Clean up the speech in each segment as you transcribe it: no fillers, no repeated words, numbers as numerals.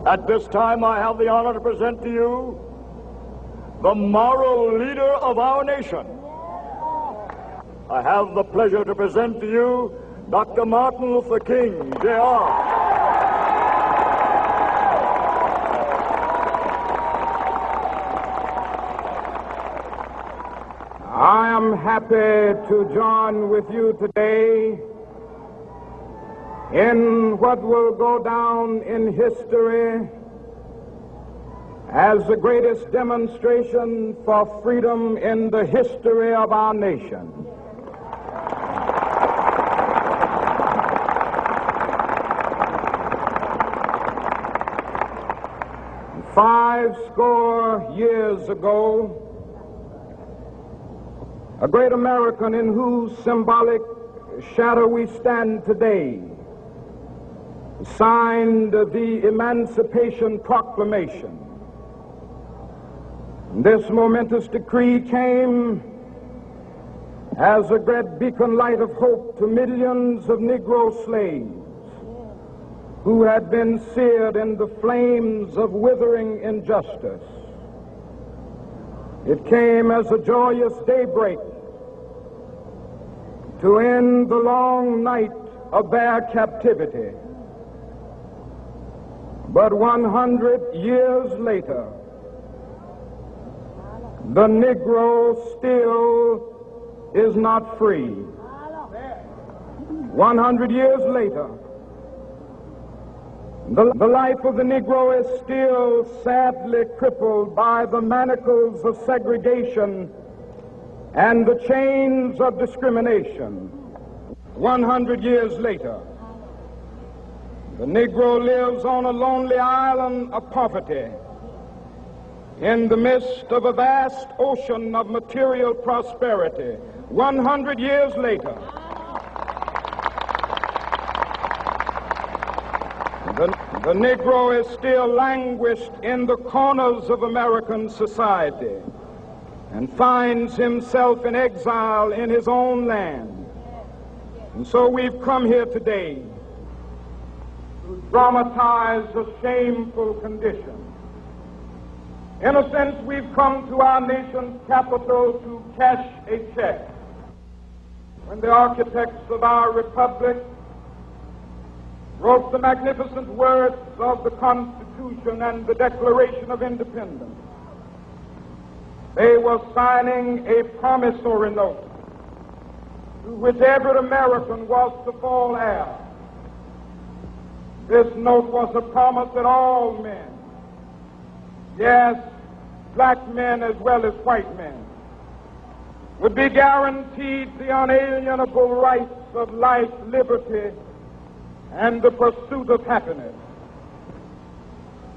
At this time, I have the honor to present to you the moral leader of our nation. I have the pleasure to present to you Dr. Martin Luther King, Jr. I am happy to join with you today in what will go down in history as the greatest demonstration for freedom in the history of our nation. Five score years ago, a great American in whose symbolic shadow we stand today signed the Emancipation Proclamation. This momentous decree came as a great beacon light of hope to millions of Negro slaves who had been seared in the flames of withering injustice. It came as a joyous daybreak to end the long night of their captivity. But 100 years later, the Negro still is not free. 100 years later, the life of the Negro is still sadly crippled by the manacles of segregation and the chains of discrimination. 100 years later, the Negro lives on a lonely island of poverty in the midst of a vast ocean of material prosperity. 100 years later, the Negro is still languished in the corners of American society and finds himself in exile in his own land. And so we've come here today to dramatize a shameful condition. In a sense, we've come to our nation's capital to cash a check. When the architects of our republic wrote the magnificent words of the Constitution and the Declaration of Independence, they were signing a promissory note to which every American was to fall heir. This note was a promise that all men, yes, black men as well as white men, would be guaranteed the unalienable rights of life, liberty, and the pursuit of happiness.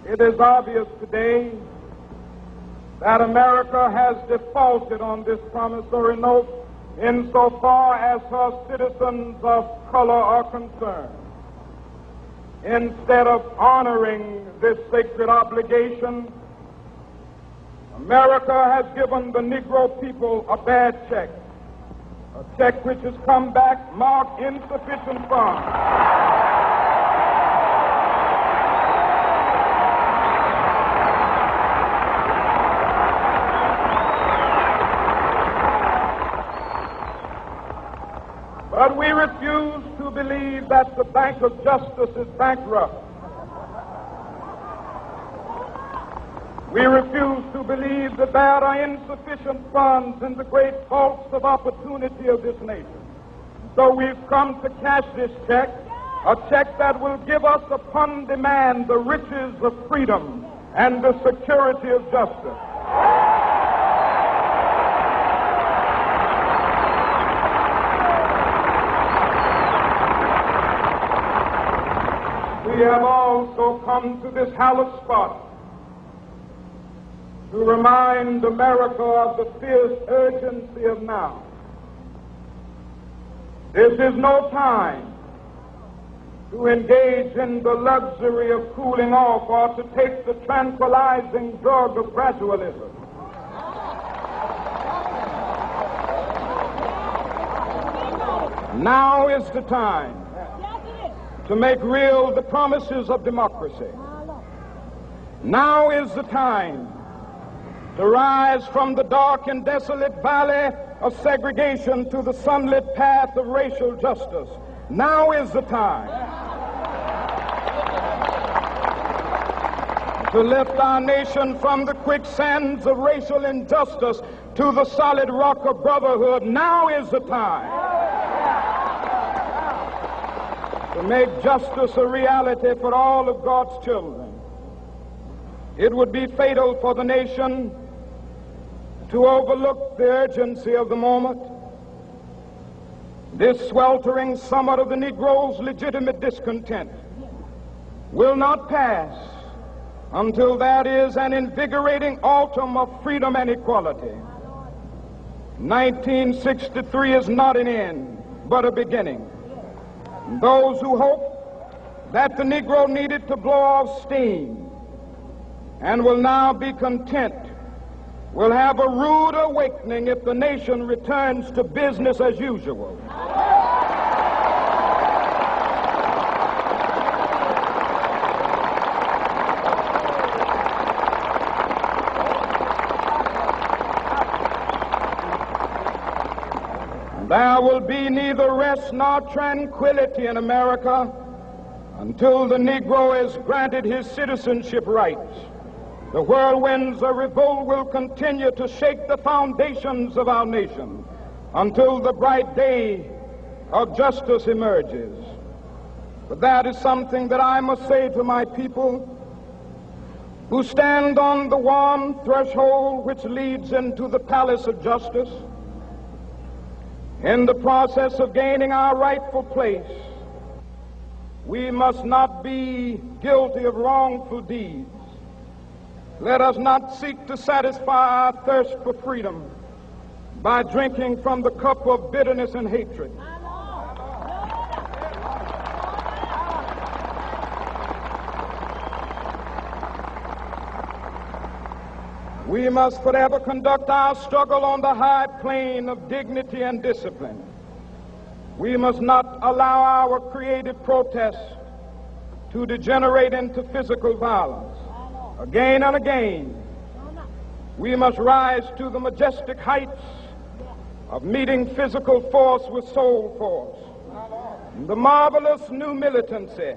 It is obvious today that America has defaulted on this promissory note insofar as her citizens of color are concerned. Instead of honoring this sacred obligation, America has given the Negro people a bad check, a check which has come back marked insufficient funds. But we refuse to believe that the Bank of Justice is bankrupt. We refuse to believe that there are insufficient funds in the great vaults of opportunity of this nation. So we've come to cash this check, a check that will give us upon demand the riches of freedom and the security of justice. We have also come to this hallowed spot to remind America of the fierce urgency of now. This is no time to engage in the luxury of cooling off or to take the tranquilizing drug of gradualism. Now is the time to make real the promises of democracy. Now is the time to rise from the dark and desolate valley of segregation to the sunlit path of racial justice. Now is the time to lift our nation from the quicksands of racial injustice to the solid rock of brotherhood. Now is the time to make justice a reality for all of God's children. It would be fatal for the nation to overlook the urgency of the moment. This sweltering summit of the Negro's legitimate discontent will not pass until there is an invigorating autumn of freedom and equality. 1963 is not an end, but a beginning. Those who hope that the Negro needed to blow off steam and will now be content will have a rude awakening if the nation returns to business as usual. There will be neither rest nor tranquility in America until the Negro is granted his citizenship rights. The whirlwinds of revolt will continue to shake the foundations of our nation until the bright day of justice emerges. But that is something that I must say to my people who stand on the warm threshold which leads into the palace of justice. In the process of gaining our rightful place, we must not be guilty of wrongful deeds. Let us not seek to satisfy our thirst for freedom by drinking from the cup of bitterness and hatred. We must forever conduct our struggle on the high plane of dignity and discipline. We must not allow our creative protest to degenerate into physical violence. Again and again, we must rise to the majestic heights of meeting physical force with soul force. The marvelous new militancy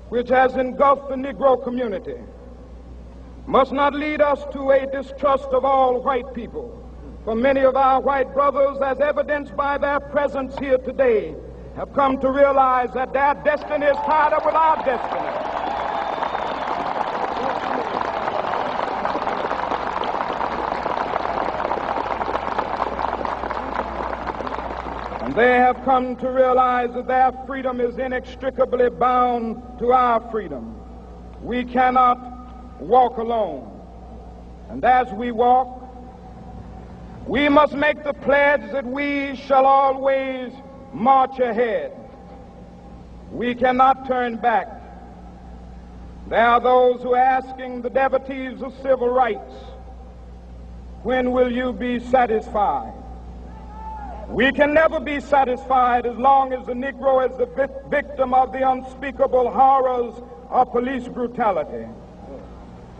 which has engulfed the Negro community must not lead us to a distrust of all white people. For many of our white brothers, as evidenced by their presence here today, have come to realize that their destiny is tied up with our destiny. And they have come to realize that their freedom is inextricably bound to our freedom. We cannot walk alone. And as we walk, we must make the pledge that we shall always march ahead. We cannot turn back. There are those who are asking the devotees of civil rights, when will you be satisfied? We can never be satisfied as long as the Negro is the victim of the unspeakable horrors of police brutality.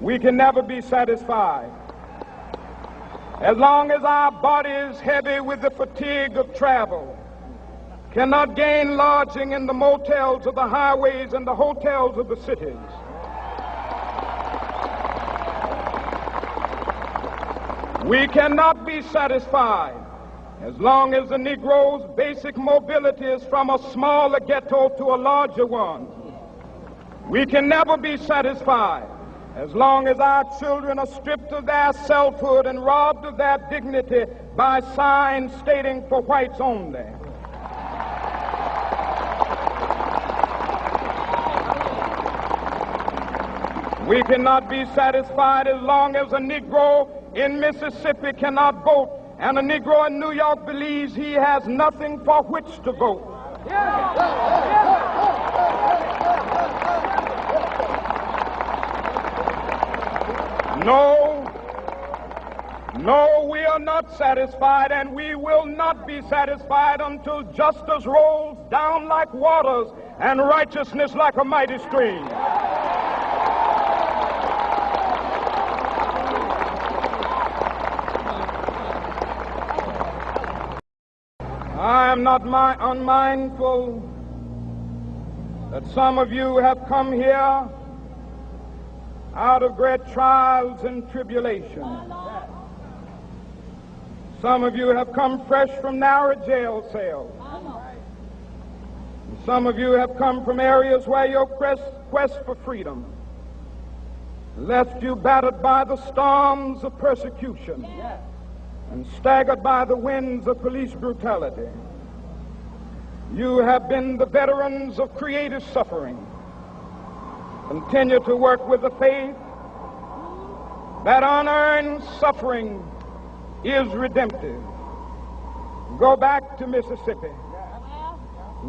We can never be satisfied as long as our body is heavy with the fatigue of travel, cannot gain lodging in the motels of the highways and the hotels of the cities. We cannot be satisfied as long as the Negro's basic mobility is from a smaller ghetto to a larger one. We can never be satisfied as long as our children are stripped of their selfhood and robbed of their dignity by signs stating for whites only. We cannot be satisfied as long as a Negro in Mississippi cannot vote and a Negro in New York believes he has nothing for which to vote. No, we are not satisfied, and we will not be satisfied until justice rolls down like waters and righteousness like a mighty stream. am not unmindful that some of you have come here out of great trials and tribulation. Some of you have come fresh from narrow jail cells. Some of you have come from areas where your quest for freedom left you battered by the storms of persecution and staggered by the winds of police brutality. You have been the veterans of creative suffering. Continue to work with the faith that unearned suffering is redemptive. Go back to Mississippi.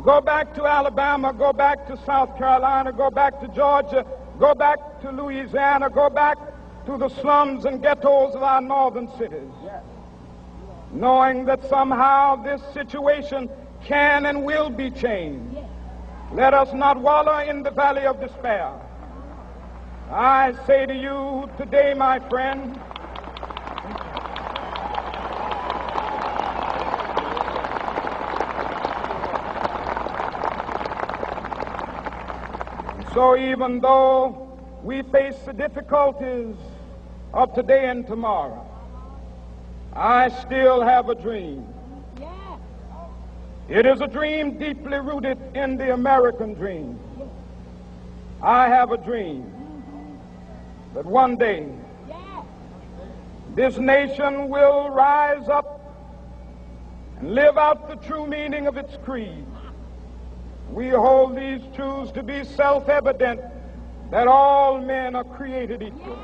Go back to Alabama. Go back to South Carolina. Go back to Georgia. Go back to Louisiana. Go back to the slums and ghettos of our northern cities. Knowing that somehow this situation can and will be changed. Let us not wallow in the valley of despair. I say to you today, my friend, so even though we face the difficulties of today and tomorrow, I still have a dream. It is a dream deeply rooted in the American dream. I have a dream that one day this nation will rise up and live out the true meaning of its creed. We hold these truths to be self-evident, that all men are created equal.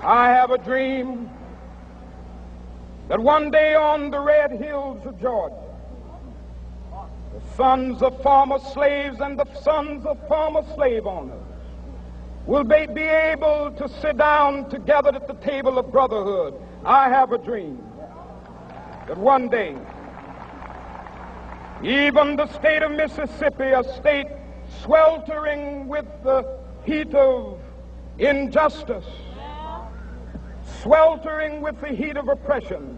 I have a dream that one day on the red hills of Georgia, the sons of former slaves and the sons of former slave owners will be able to sit down together at the table of brotherhood. I have a dream that one day, even the state of Mississippi, a state sweltering with the heat of injustice, sweltering with the heat of oppression,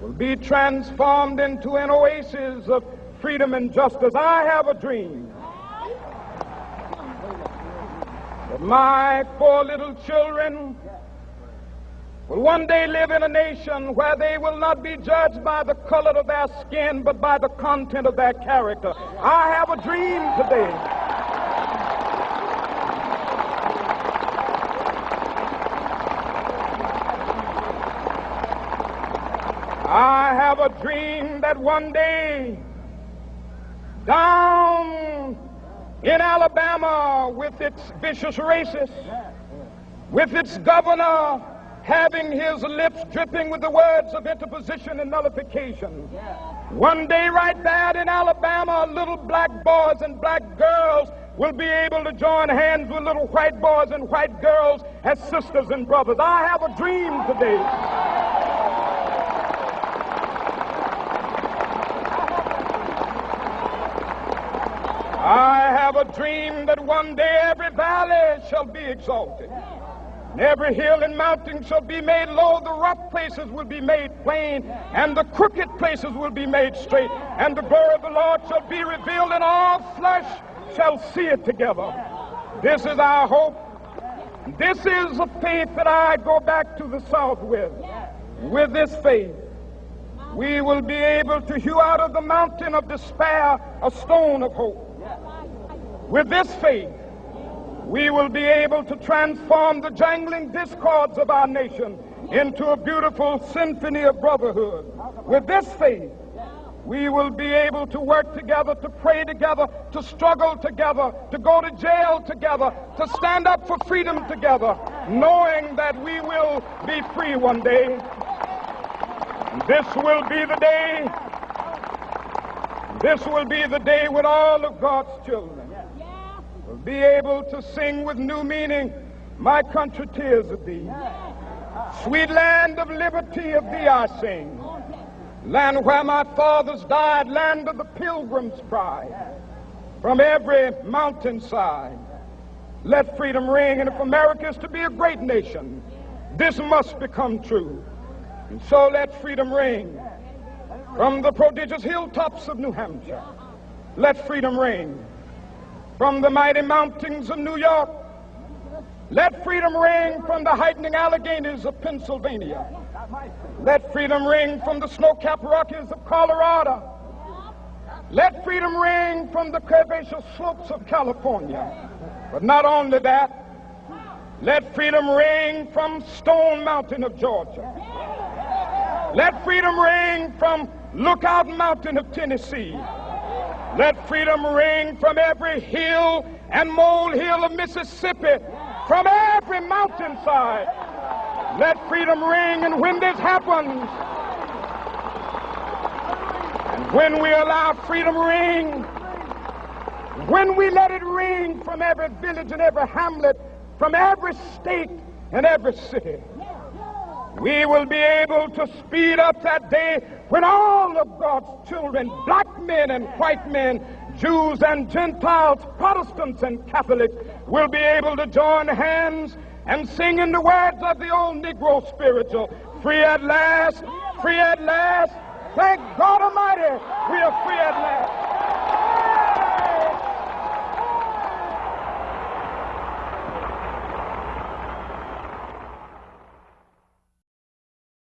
will be transformed into an oasis of freedom and justice. I have a dream that my 4 little children will one day live in a nation where they will not be judged by the color of their skin, but by the content of their character. I have a dream today I have a dream that one day down in Alabama, with its vicious racists, with its governor having his lips dripping with the words of interposition and nullification, one day right there in Alabama, little black boys and black girls will be able to join hands with little white boys and white girls as sisters and brothers. I have a dream today I have a dream that one day every valley shall be exalted, and every hill and mountain shall be made low, the rough places will be made plain, and the crooked places will be made straight, and the glory of the Lord shall be revealed, and all flesh shall see it together. This is our hope. This is the faith that I go back to the South with. With this faith, we will be able to hew out of the mountain of despair a stone of hope. With this faith, we will be able to transform the jangling discords of our nation into a beautiful symphony of brotherhood. With this faith, we will be able to work together, to pray together, to struggle together, to go to jail together, to stand up for freedom together, knowing that we will be free one day. This will be the day. This will be the day when all of God's children will be able to sing with new meaning, my country, tears of thee. Sweet land of liberty, of thee I sing. Land where my fathers died, land of the pilgrim's pride. From every mountainside, Let freedom ring. And if America is to be a great nation, this must become true. And so let freedom ring from the prodigious hilltops of New Hampshire. Let freedom ring from the mighty mountains of New York. Let freedom ring from the heightening Alleghenies of Pennsylvania. Let freedom ring from the snow-capped Rockies of Colorado. Let freedom ring from the curvaceous slopes of California. But not only that, let freedom ring from Stone Mountain of Georgia. Let freedom ring from Lookout Mountain of Tennessee. Let freedom ring from every hill and molehill of Mississippi, from every mountainside. Let freedom ring, and when this happens, and when we allow freedom ring, when we let it ring from every village and every hamlet, from every state and every city, we will be able to speed up that day when all of God's children, black men and white men, Jews and Gentiles, Protestants and Catholics, will be able to join hands and sing in the words of the old Negro spiritual, free at last, free at last. Thank God Almighty, we are free at last.